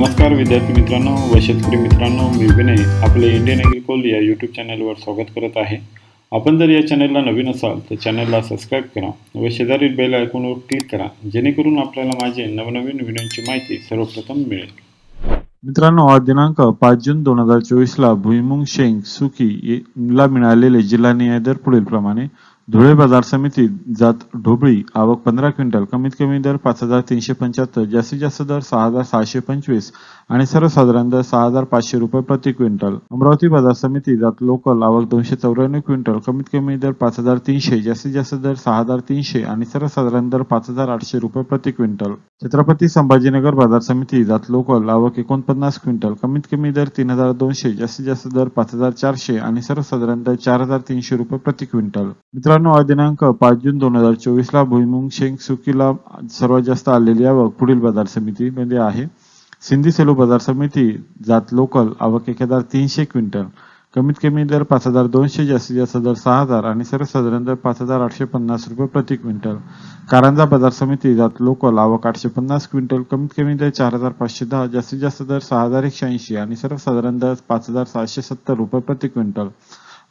नमस्कार विद्यार्थी मित्रांनो व शेतकरी मित्रांनो, मी विनय आपले इंडियन ॲग्रिकॉल या यूट्यूब चॅनलवर स्वागत करत आहे। आपण जर या चॅनलला नवीन असाल तर चॅनलला सबस्क्राईब करा व शेजारील बेल आयकॉनवर क्लिक करा, जेणेकरून आपल्याला माझे नवनवीन व्हिडिओची माहिती सर्वप्रथम मिळेल। मित्रांनो, आज दिनांक 5 जून 2024 ला भुईमुंग शेंग सुकी ला मिळालेले जिल्हा न्याय दर पुढील प्रमाणे: धुळे बाजार समिती जात ढोबळी आवक 15 क्विंटल, कमीत कमी दर 5375, जास्तीत जास्त दर 6725 आणि सर्वसाधारण दर 6500 रुपये प्रति क्विंटल। अमरावती बाजार समिती जात लोकल आवक 294 क्विंटल, कमीत कमी दर 5300, जास्तीत जास्त दर 6300 आणि सर्वसाधारण दर 5800 रुपये प्रति क्विंटल। छत्रपती संभाजीनगर बाजार समिती जात लोकल आवक 49 क्विंटल, कमीत कमी दर 3200, जास्तीत जास्त दर 5400 आणि सर्वसाधारण दर 4300 रुपये प्रति क्विंटल। मित्रांनो, आज दिनांक 5 जून 2024 ला भुईमुंग शेंग सुकीला सर्वात जास्त आलेली आवक पुढील बाजार समितीमध्ये आहे: सिंधी सेलू बाजार समिती जात लोकल आवक 1300 क्विंटल, कमीत कमी दर 5200, जास्तीत जास्त दर 6000 आणि सर्वसाधारण दर 5850 रुपये प्रति क्विंटल। कारंजा बाजार समिती जात लोकल आवक 850 क्विंटल, कमीत कमी दर 4510, जास्तीत जास्त दर 6180 आणि सर्वसाधारण दर 5770 रुपये प्रति क्विंटल।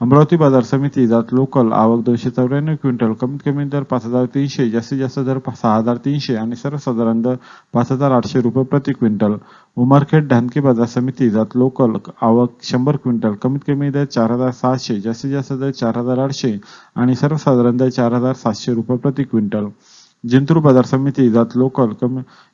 अमरावती बाजार समिती जात लोकल आवक 294 क्विंटल, कमीत कमी दर 5300, जास्तीत जास्त दर 6300 आणि सर्वसाधारण दर 5800 रुपये प्रति क्विंटल। उमरखेड ढानके बाजार समिती जात लोकल आवक 100 क्विंटल, कमीत कमी दर 4700, जास्तीत जास्त दर 4800 आणि सर्वसाधारण दर 4700 रुपये प्रति क्विंटल। जिंतूर बाजार समिती जात लोकल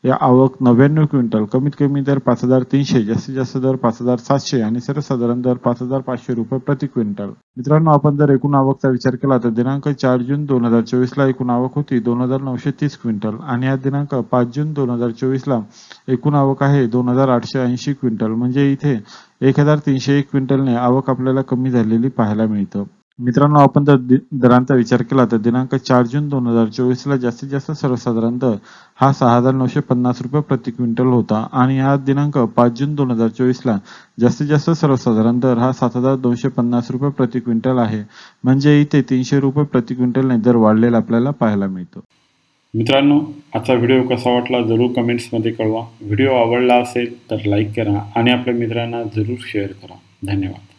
आवक 99 क्विंटल, कमीत कमी दर 5300, जास्तीत जास्त दर 5700 आणि सर्वसाधारण दर 5500 रुपये प्रति क्विंटल। मित्रांनो, आपण जर एकूण आवकचा विचार केला तर दिनांक 4 जून 2024 ला एकूण आवक होती 2930 क्विंटल आणि आज दिनांक 5 जून 2024 ला एकूण आवक आहे 2880 क्विंटल, म्हणजे इथे 1301 क्विंटलने आवक आपल्याला कमी झालेली पाहायला मिळतं। मित्रांनो, आपण जर दरांचा विचार केला तर दिनांक 4 जून 2024 ला जास्तीत जास्त सर्वसाधारण दर हा 6950 रुपये प्रति क्विंटल होता आणि आज दिनांक 5 जून 2024 ला जास्तीत जास्त सर्वसाधारण दर हा 7250 रुपये प्रति क्विंटल आहे, म्हणजे इथे 300 रुपये प्रति क्विंटलने दर वाढलेला आपल्याला पाहायला मिळतो। मित्रांनो, आजचा व्हिडिओ कसा वाटला जरूर कमेंट्समध्ये कळवा। व्हिडिओ आवडला असेल तर लाईक करा आणि आपल्या मित्रांना जरूर शेअर करा। धन्यवाद।